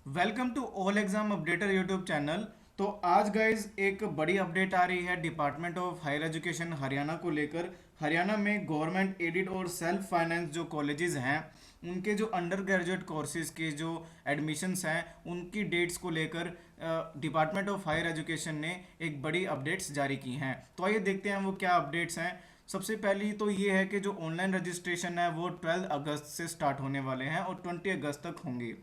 Welcome to all exam updater YouTube channel. तो आज guys एक बड़ी अपडेट आ रही है department of higher education Haryana को लेकर। हरियाणा में गवर्नमेंट एडिड और सेल्फ फाइनेंस जो कॉलेजेस हैं उनके जो अंडर ग्रेजुएट कोर्सेज के जो एडमिशन्स हैं उनकी डेट्स को लेकर डिपार्टमेंट ऑफ हायर एजुकेशन ने एक बड़ी अपडेट्स जारी की हैं। तो आइए देखते हैं वो क्या अपडेट्स हैं। सबसे पहली तो ये है कि जो ऑनलाइन रजिस्ट्रेशन है वो 12 अगस्त से स्टार्ट होने वाले हैं और 20 अगस्त तक होंगे।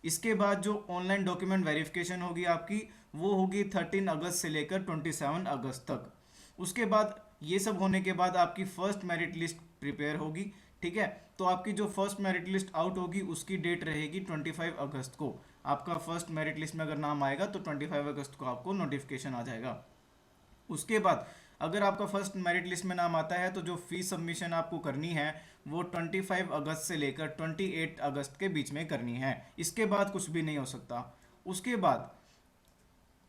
इसके बाद जो ऑनलाइन डॉक्यूमेंट वेरिफिकेशन होगी आपकी वो होगी 13 अगस्त से लेकर 27 अगस्त तक। उसके बाद ये सब होने के बाद आपकी फर्स्ट मेरिट लिस्ट प्रिपेयर होगी। ठीक है, तो आपकी जो फर्स्ट मेरिट लिस्ट आउट होगी उसकी डेट रहेगी 25 अगस्त को। आपका फर्स्ट मेरिट लिस्ट में अगर नाम आएगा तो 25 अगस्त को आपको नोटिफिकेशन आ जाएगा। उसके बाद अगर आपका फर्स्ट मेरिट लिस्ट में नाम आता है तो जो फीस सबमिशन आपको करनी है वो 25 अगस्त से लेकर 28 अगस्त के बीच में करनी है। इसके बाद कुछ भी नहीं हो सकता। उसके बाद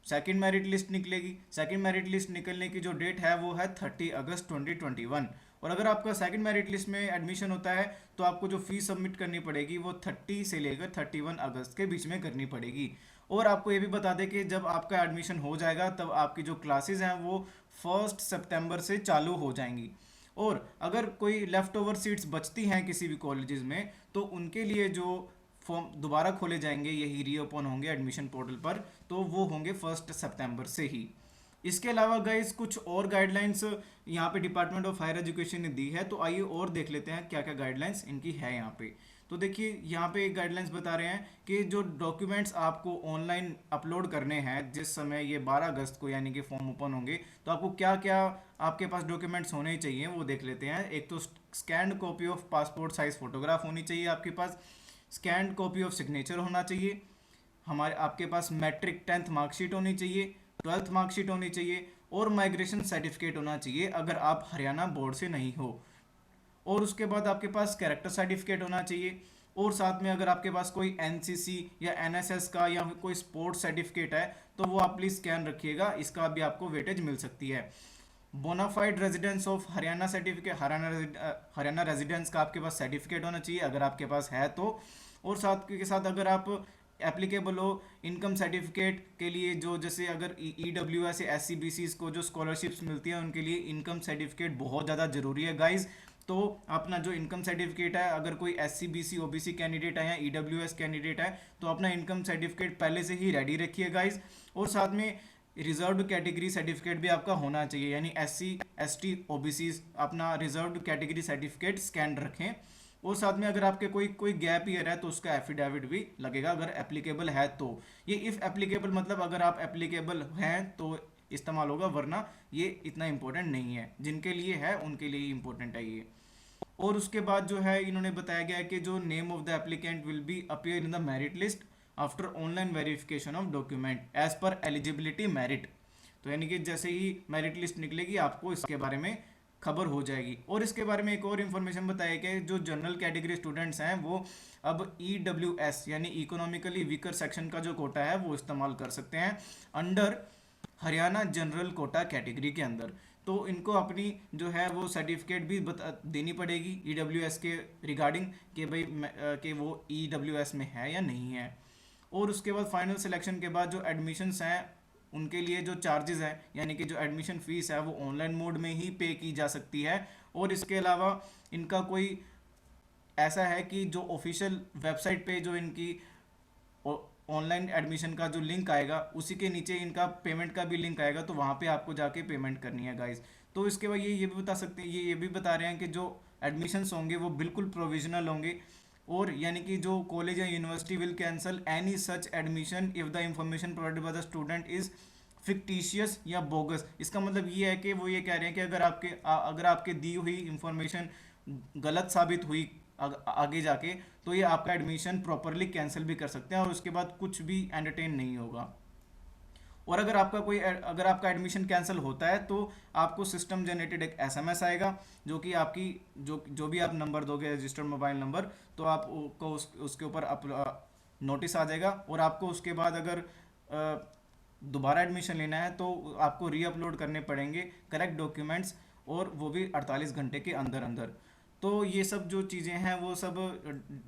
सेकंड मेरिट लिस्ट निकलेगी। सेकंड मेरिट लिस्ट निकलने की जो डेट है वो है 30 अगस्त 2021। और अगर आपका सेकंड मेरिट लिस्ट में एडमिशन होता है तो आपको जो फीस सबमिट करनी पड़ेगी वो 30 से लेकर 31 अगस्त के बीच में करनी पड़ेगी। और आपको ये भी बता दें कि जब आपका एडमिशन हो जाएगा तब आपकी जो क्लासेस हैं वो 1 सितंबर से चालू हो जाएंगी। और अगर कोई लेफ़्ट ओवर सीट्स बचती हैं किसी भी कॉलेजेस में तो उनके लिए जो फॉर्म दोबारा खोले जाएंगे, यही रीओपन होंगे एडमिशन पोर्टल पर, तो वो होंगे 1 सितंबर से ही। इसके अलावा गाइस कुछ और गाइडलाइंस यहाँ पे डिपार्टमेंट ऑफ हायर एजुकेशन ने दी है। तो आइए और देख लेते हैं क्या क्या गाइडलाइंस इनकी है यहाँ पे। तो देखिए यहाँ पे एक गाइडलाइंस बता रहे हैं कि जो डॉक्यूमेंट्स आपको ऑनलाइन अपलोड करने हैं जिस समय ये 12 अगस्त को यानी कि फॉर्म ओपन होंगे तो आपको क्या क्या आपके पास डॉक्यूमेंट्स होने चाहिए वो देख लेते हैं। एक तो scanned copy of passport size photograph होनी चाहिए आपके पास। स्कैन्ड कॉपी ऑफ सिग्नेचर होना चाहिए। हमारे आपके पास मैट्रिक 10th मार्कशीट होनी चाहिए, 12th मार्कशीट होनी चाहिए और माइग्रेशन सर्टिफिकेट होना चाहिए अगर आप हरियाणा बोर्ड से नहीं हो। और उसके बाद आपके पास कैरेक्टर सर्टिफिकेट होना चाहिए। और साथ में अगर आपके पास कोई एनसीसी या एनएसएस का या कोई स्पोर्ट्स सर्टिफिकेट है तो वो आप प्लीज़ स्कैन रखिएगा, इसका भी आपको वेटेज मिल सकती है। Bonafide residence of Haryana certificate, Haryana residence का आपके पास सर्टिफिकेट होना चाहिए अगर आपके पास है तो। और साथ के साथ अगर आप एप्लीकेबल हो इनकम सर्टिफिकेट के लिए, जो जैसे अगर EWS या SCBC को जो स्कॉलरशिप्स मिलती हैं उनके लिए इनकम सर्टिफिकेट बहुत ज़्यादा ज़रूरी है गाइज। तो अपना जो इनकम सर्टिफिकेट है, अगर कोई SCBC OBC कैंडिडेट है या EWS कैंडिडेट है तो अपना इनकम सर्टिफिकेट पहले से ही रेडी रखिए गाइज। और साथ में रिजर्व्ड कैटेगरी सर्टिफिकेट भी आपका होना चाहिए, यानी SC ST OBC अपना रिजर्व्ड कैटेगरी सर्टिफिकेट स्कैन रखें। और साथ में अगर आपके कोई कोई गैप ईयर है तो उसका एफिडेविट भी लगेगा अगर एप्लीकेबल है तो। ये इफ़ एप्लीकेबल मतलब अगर आप एप्लीकेबल हैं तो इस्तेमाल होगा, वरना ये इतना इंपॉर्टेंट नहीं है। जिनके लिए है उनके लिए ही इंपॉर्टेंट है ये। और उसके बाद जो है इन्होंने बताया गया है कि जो name of the applicant will be appear in the merit list after online verification of document as per eligibility merit. तो यानी कि जैसे ही मेरिट लिस्ट निकलेगी आपको इसके बारे में खबर हो जाएगी। और इसके बारे में एक और इन्फॉर्मेशन बताया कि जो जनरल कैटेगरी स्टूडेंट्स हैं वो अब EWS यानी इकोनॉमिकली वीकर सेक्शन का जो कोटा है वो इस्तेमाल कर सकते हैं under Haryana general quota category के अंदर। तो इनको अपनी जो है वो सर्टिफिकेट भी देनी पड़ेगी EWS के रिगार्डिंग कि भाई कि वो EWS में है या नहीं है। और उसके बाद फाइनल सिलेक्शन के बाद जो एडमिशन्स हैं उनके लिए जो चार्जेस हैं यानी कि जो एडमिशन फ़ीस है वो ऑनलाइन मोड में ही पे की जा सकती है। और इसके अलावा इनका कोई ऐसा है कि जो ऑफिशियल वेबसाइट पे जो इनकी ऑनलाइन एडमिशन का जो लिंक आएगा उसी के नीचे इनका पेमेंट का भी लिंक आएगा, तो वहाँ पे आपको जाके पेमेंट करनी है गाइस। तो इसके बाद ये भी बता सकते हैं, ये भी बता रहे हैं कि जो एडमिशन्स होंगे वो बिल्कुल प्रोविजनल होंगे। और यानी कि जो कॉलेज या university will cancel any such admission if the information provided by the student is fictitious या बोगस। इसका मतलब ये है कि वो ये कह रहे हैं कि अगर आपके दी हुई इंफॉर्मेशन गलत साबित हुई आगे जाके तो ये आपका एडमिशन प्रॉपरली कैंसिल भी कर सकते हैं और उसके बाद कुछ भी एंटरटेन नहीं होगा। और अगर आपका एडमिशन कैंसिल होता है तो आपको सिस्टम जनरेटेड एक SMS आएगा जो कि आपकी जो भी आप नंबर दोगे रजिस्टर्ड मोबाइल नंबर, तो आपको उसके ऊपर नोटिस आ जाएगा। और आपको उसके बाद अगर दोबारा एडमिशन लेना है तो आपको री अपलोड करने पड़ेंगे करेक्ट डॉक्यूमेंट्स, और वो भी 48 घंटे के अंदर अंदर। तो ये सब जो चीज़ें हैं वो सब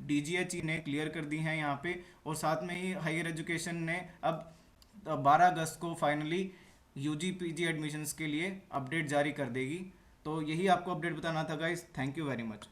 डीजीएच ने क्लियर कर दी हैं यहाँ पे। और साथ में ही हायर एजुकेशन ने अब 12 अगस्त को फाइनली यूजी पीजी एडमिशन्स के लिए अपडेट जारी कर देगी। तो यही आपको अपडेट बताना था guys. Thank you very much.